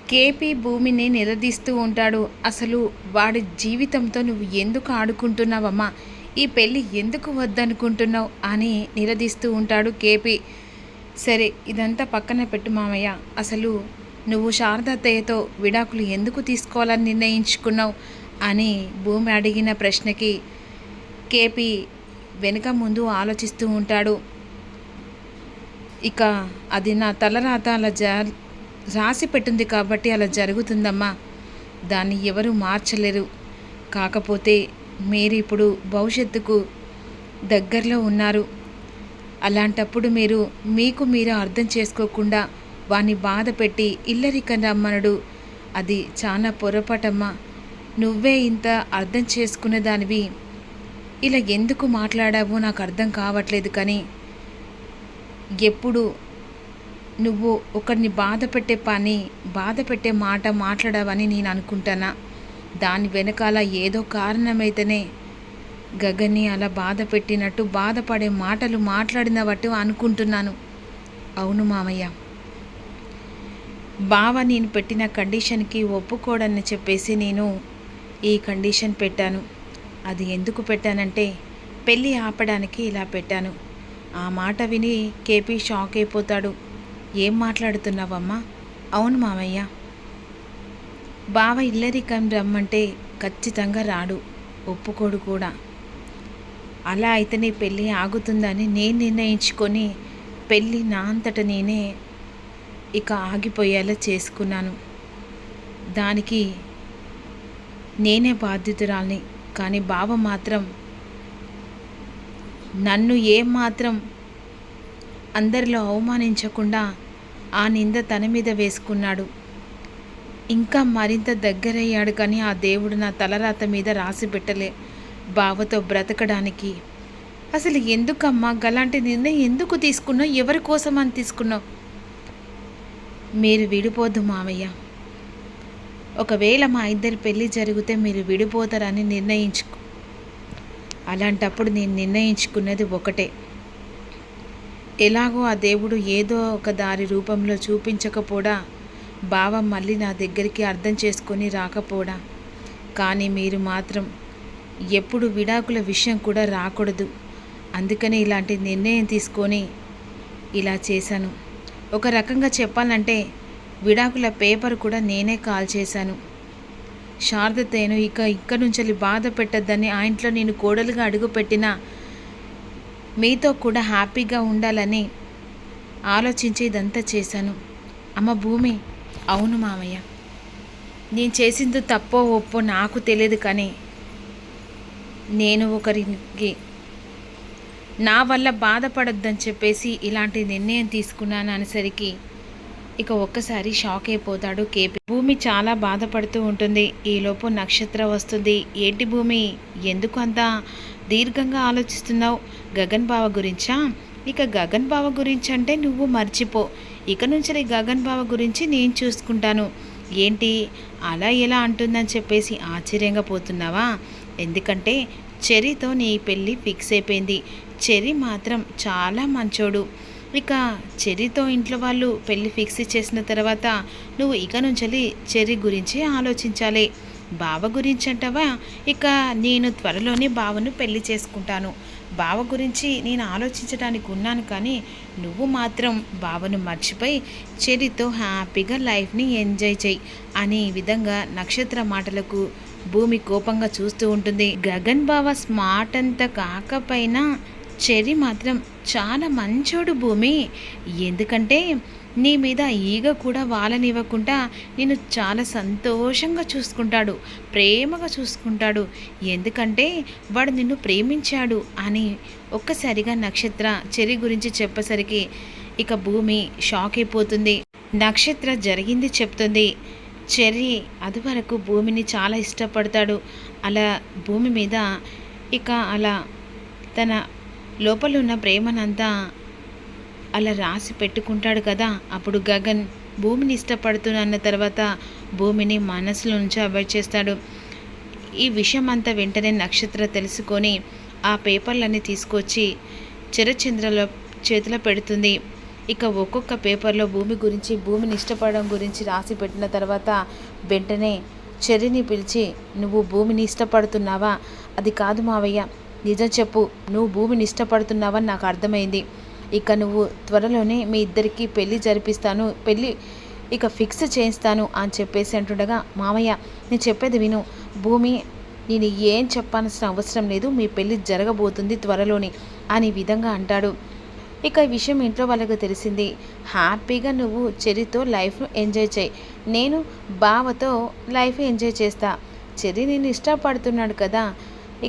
KP భూమిని నిలదీస్తూ ఉంటాడు. అసలు వాడి జీవితంతో నువ్వు ఎందుకు ఆడుకుంటున్నావమ్మా? ఈ పెళ్ళి ఎందుకు వద్దనుకుంటున్నావు అని నిలదీస్తూ ఉంటాడు కేపీ. సరే ఇదంతా పక్కన పెట్టు మామయ్య. అసలు నువ్వు శారదత్తయ్యతో విడాకులు ఎందుకు తీసుకోవాలని నిర్ణయించుకున్నావు అని భూమి అడిగిన ప్రశ్నకి కేపీ వెనుక ముందు ఆలోచిస్తూ ఉంటాడు. ఇక అది నా తలరాత అలా రాసి పెట్టింది కాబట్టి అలా జరుగుతుందమ్మా. దాన్ని ఎవరు మార్చలేరు. కాకపోతే మీరు ఇప్పుడు భవిష్యత్తుకు దగ్గరలో ఉన్నారు. అలాంటప్పుడు మీకు మీరు అర్థం చేసుకోకుండా వాణ్ణి బాధ పెట్టి ఇల్లరికం రమ్మనడు అది చాలా పొరపాటమ్మా. నువ్వే ఇంత అర్థం చేసుకునే దానివి ఇలా ఎందుకు మాట్లాడావో నాకు అర్థం కావట్లేదు. కానీ ఎప్పుడు నువ్వు ఒకరిని బాధ పెట్టే మాట మాట్లాడావని నేను అనుకుంటానా? దాని వెనకాల ఏదో కారణమైతేనే గగన్ని అలా బాధ పెట్టినట్టు బాధపడే మాటలు మాట్లాడినట్టు అనుకుంటున్నాను. అవును మామయ్య, బావ నేను పెట్టిన కండిషన్కి ఒప్పుకోడని చెప్పేసి నేను ఈ కండిషన్ పెట్టాను. అది ఎందుకు పెట్టానంటే పెళ్ళి ఆపడానికి ఇలా పెట్టాను. ఆ మాట విని కేపీ షాక్ అయిపోతాడు. ఏం మాట్లాడుతున్నావమ్మా? అవును మామయ్య, బావ ఇల్లరికం రమ్మంటే ఖచ్చితంగా రాడు, ఒప్పుకోడు కూడా. అలా అయితేనే పెళ్ళి ఆగుతుందని నేను నిర్ణయించుకొని పెళ్ళి నా అంతట నేనే ఇక ఆగిపోయేలా చేసుకున్నాను. దానికి నేనే బాధ్యతురాల్ని. కానీ బావ మాత్రం నన్ను ఏమాత్రం అందరిలో అవమానించకుండా ఆ నింద తన మీద వేసుకున్నాడు. ఇంకా మరింత దగ్గరయ్యాడు. కానీ ఆ దేవుడు నా తలరాత మీద రాసి పెట్టలే బావతో బ్రతకడానికి. అసలు ఎందుకమ్మా గలాంటి నిర్ణయం ఎందుకు తీసుకున్నావు? ఎవరి కోసం అని తీసుకున్నావు? మీరు విడిపోద్దు మావయ్య. ఒకవేళ మా ఇద్దరి పెళ్ళి జరిగితే మీరు విడిపోతారని నిర్ణయించుకో. అలాంటప్పుడు నేను నిర్ణయించుకున్నది ఒకటే, ఎలాగో ఆ దేవుడు ఏదో ఒక దారి రూపంలో చూపించకపోడా బావ మళ్ళీ నా దగ్గరికి అర్థం చేసుకొని రాకపోడా. కానీ మీరు మాత్రం ఎప్పుడు విడాకుల విషయం కూడా రాకూడదు. అందుకని ఇలాంటి నిర్ణయం తీసుకొని ఇలా చేశాను. ఒక రకంగా చెప్పాలంటే విడాకుల పేపర్ కూడా నేనే కాల్ చేశాను. శారదతేను ఇక్కడ నుంచి బాధ పెట్టద్దని ఆ ఇంట్లో నేను కోడలుగా అడుగుపెట్టినా మీతో కూడా హ్యాపీగా ఉండాలని ఆలోచించి ఇదంతా చేశాను. అమ్మ భూమి, అవును మామయ్య, నేను చేసింది తప్పో ఒప్పో నాకు తెలియదు. కానీ నేను ఒకరికి నా వల్ల బాధపడొద్దని చెప్పేసి ఇలాంటి నిర్ణయం తీసుకున్నాను అనేసరికి ఇక ఒక్కసారి షాక్ అయిపోతాడు కేపీ. భూమి చాలా బాధపడుతూ ఉంటుంది. ఈలోపు నక్షత్ర వస్తుంది. ఏంటి భూమి, ఎందుకు అంత దీర్ఘంగా ఆలోచిస్తున్నావు? గగన్ బావ గురించా? ఇక గగన్ బావ గురించి అంటే నువ్వు మర్చిపో. ఇక నుంచి గగన్ బావ గురించి నేను చూసుకుంటాను. ఏంటి అలా ఎలా అంటుందని చెప్పేసి ఆశ్చర్యంగా పోతున్నావా? ఎందుకంటే చెర్రీతో నీ పెళ్ళి ఫిక్స్ అయిపోయింది. చెర్రీ మాత్రం చాలా మంచోడు. ఇక చెర్రీతో ఇంట్లో వాళ్ళు పెళ్ళి ఫిక్స్ చేసిన తర్వాత నువ్వు ఇక నుంచి చెర్రీ గురించి ఆలోచించాలి. బావ గురించి అంటావా? ఇక నేను త్వరలోనే బావను పెళ్లి చేసుకుంటాను. బావ గురించి నేను ఆలోచించడానికి ఉన్నాను. కానీ నువ్వు మాత్రం బావను మర్చిపోయి చెర్రీతో హ్యాపీగా లైఫ్ని ఎంజాయ్ చేయి అనే విధంగా నక్షత్ర మాటలకు భూమి కోపంగా చూస్తూ ఉంటుంది. గగన్ బావ స్మార్ట్ అంత కాకపోయినా చెర్రీ మాత్రం చాలా మంచోడు భూమి. ఎందుకంటే నీ మీద ఈగ కూడా వాలనివ్వకుండా నేను చాలా సంతోషంగా చూసుకుంటాడు, ప్రేమగా చూసుకుంటాడు. ఎందుకంటే వాడు నిన్ను ప్రేమించాడు అని ఒక్కసారిగా నక్షత్ర చెర్రీ గురించి చెప్పేసరికి ఇక భూమి షాక్ అయిపోతుంది. నక్షత్ర జరిగింది చెప్తుంది. చెర్రీ అదివరకు భూమిని చాలా ఇష్టపడతాడు. అలా భూమి మీద ఇక అలా తన లోపల ఉన్న ప్రేమనంతా అలా రాసి పెట్టుకుంటాడు కదా. అప్పుడు గగన్ భూమిని ఇష్టపడుతున్న తర్వాత భూమిని మనసులో నుంచి అవాయిడ్ చేస్తాడు. ఈ విషయం అంతా వెంటనే నక్షత్ర తెలుసుకొని ఆ పేపర్లన్నీ తీసుకొచ్చి చరచంద్రలో చేతిలో పెడుతుంది. ఇక ఒక్కొక్క పేపర్లో భూమి గురించి, భూమిని ఇష్టపడడం గురించి రాసి పెట్టిన తర్వాత వెంటనే చెర్రీని పిలిచి, నువ్వు భూమిని ఇష్టపడుతున్నావా? అది కాదు మావయ్య, నిజం చెప్పు, నువ్వు భూమిని ఇష్టపడుతున్నావని నాకు అర్థమైంది. ఇక నువ్వు త్వరలోనే మీ ఇద్దరికి పెళ్ళి జరిపిస్తాను, పెళ్ళి ఇక ఫిక్స్ చేయిస్తాను అని చెప్పేసి అంటుండగా, మామయ్య నేను చెప్పేది విను, భూమి నేను ఏం చెప్పాల్సిన అవసరం లేదు, మీ పెళ్ళి జరగబోతుంది త్వరలోనే అని విధంగా అంటాడు. ఇక ఈ విషయం ఇంట్లో వాళ్ళకు తెలిసింది. హ్యాపీగా నువ్వు చెర్రీతో లైఫ్ను ఎంజాయ్ చేయి, నేను బావతో లైఫ్ ఎంజాయ్ చేస్తా. చెర్రీ నేను ఇష్టపడుతున్నాడు కదా,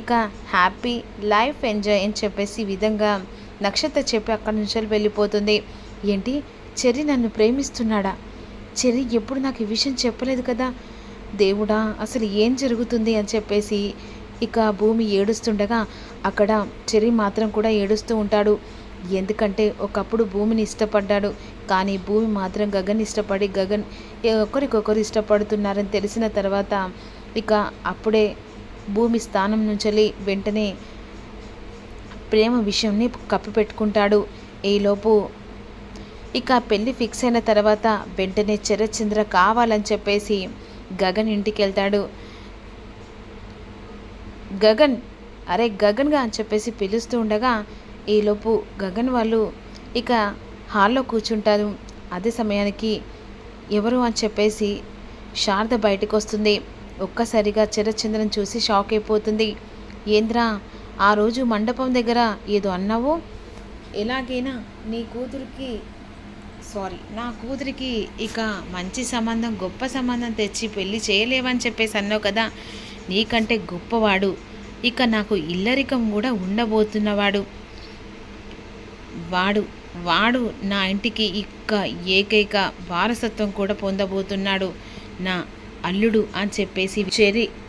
ఇక హ్యాపీ లైఫ్ ఎంజాయ్ అని చెప్పేసి ఈ విధంగా నక్షత్ర చెప్పి అక్కడి నుంచి వెళ్ళిపోతుంది. ఏంటి, చెర్రీ నన్ను ప్రేమిస్తున్నాడా? చెర్రీ ఎప్పుడు నాకు ఈ విషయం చెప్పలేదు కదా, దేవుడా అసలు ఏం జరుగుతుంది అని చెప్పేసి ఇక భూమి ఏడుస్తుండగా అక్కడ చెర్రీ మాత్రం కూడా ఏడుస్తూ ఉంటాడు. ఎందుకంటే ఒకప్పుడు భూమిని ఇష్టపడ్డాడు, కానీ భూమి మాత్రం గగన్ ఇష్టపడి గగన్ ఒకరికొకరు ఇష్టపడుతున్నారని తెలిసిన తర్వాత ఇక అప్పుడే భూమి స్థానం నుంచి వెంటనే ప్రేమ విషయంని కప్పిపెట్టుకుంటాడు. ఈలోపు ఇక పెళ్ళి ఫిక్స్ అయిన తర్వాత వెంటనే శరత్చంద్ర కావాలని చెప్పేసి గగన్ ఇంటికి వెళ్తాడు. గగన్, అరే గగన్గా అని చెప్పేసి పిలుస్తూ ఉండగా ఈలోపు గగన్ వాళ్ళు ఇక హాల్లో కూర్చుంటారు. అదే సమయానికి ఎవరు అని చెప్పేసి శారద బయటకు వస్తుంది. ఒక్కసారిగా శరత్చంద్రని చూసి షాక్ అయిపోతుంది. ఏంద్రా, ఆ రోజు మండపం దగ్గర ఏదో అన్నావు, ఎలాగైనా నా కూతురికి ఇక మంచి సంబంధం, గొప్ప సంబంధం తెచ్చి పెళ్లి చేయలేవని చెప్పేసి అన్నావు కదా, నీకంటే గొప్పవాడు ఇక నాకు ఇల్లరికం కూడా ఉండబోతున్నవాడు, వాడు నా ఇంటికి ఇక ఏకైక వారసత్వం కూడా పొందబోతున్నాడు, నా అల్లుడు అని చెప్పేసి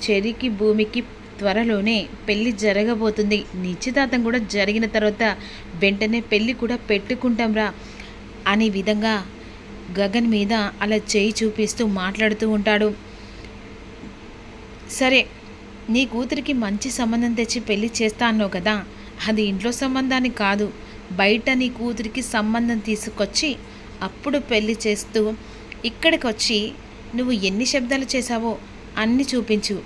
చెర్రీకి భూమికి త్వరలోనే పెళ్ళి జరగబోతుంది. నిశ్చితార్థం కూడా జరిగిన తర్వాత వెంటనే పెళ్ళి కూడా పెట్టుకుంటాంరా అనే విధంగా గగన్ మీద అలా చేయి చూపిస్తూ మాట్లాడుతూ ఉంటాడు. సరే, నీ కూతురికి మంచి సంబంధం తెచ్చి పెళ్ళి చేస్తా అన్నావు కదా, అది ఇంట్లో సంబంధాన్ని కాదు, బయట నీ కూతురికి సంబంధం తీసుకొచ్చి అప్పుడు పెళ్ళి చేస్తూ ఇక్కడికి వచ్చి నువ్వు ఎన్ని శబ్దాలు చేశావో అన్నీ చూపించు.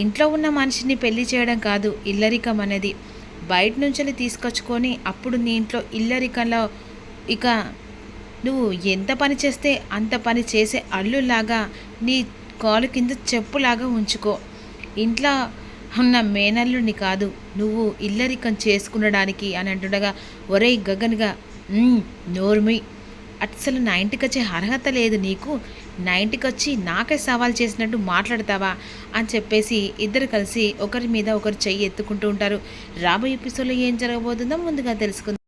ఇంట్లో ఉన్న మనిషిని పెళ్లి చేయడం కాదు ఇల్లరికం అనేది, బయట నుంచి తీసుకొచ్చుకొని అప్పుడు నీ ఇంట్లో ఇల్లరికంలో ఇక నువ్వు ఎంత పని చేస్తే అంత పని చేసే అల్లులాగా నీ కాలు కింద చెప్పులాగా ఉంచుకో. ఇంట్లో ఉన్న మేనల్లుని కాదు నువ్వు ఇల్లరికం చేసుకునడానికి అని అంటుండగా, ఒరేయ్ గగన్గా నోర్మి, అసలు నా ఇంటికి వచ్చే అర్హత లేదు నీకు, నా ఇంటికి వచ్చి నాకే సవాల్ చేసినట్టు మాట్లాడతావా అని చెప్పేసి ఇద్దరు కలిసి ఒకరి మీద ఒకరు చెయ్యి ఎత్తుకుంటూ ఉంటారు. రాబోయే ఎపిసోడ్లో ఏం జరగబోతుందో ముందుగా తెలుసుకుందాం.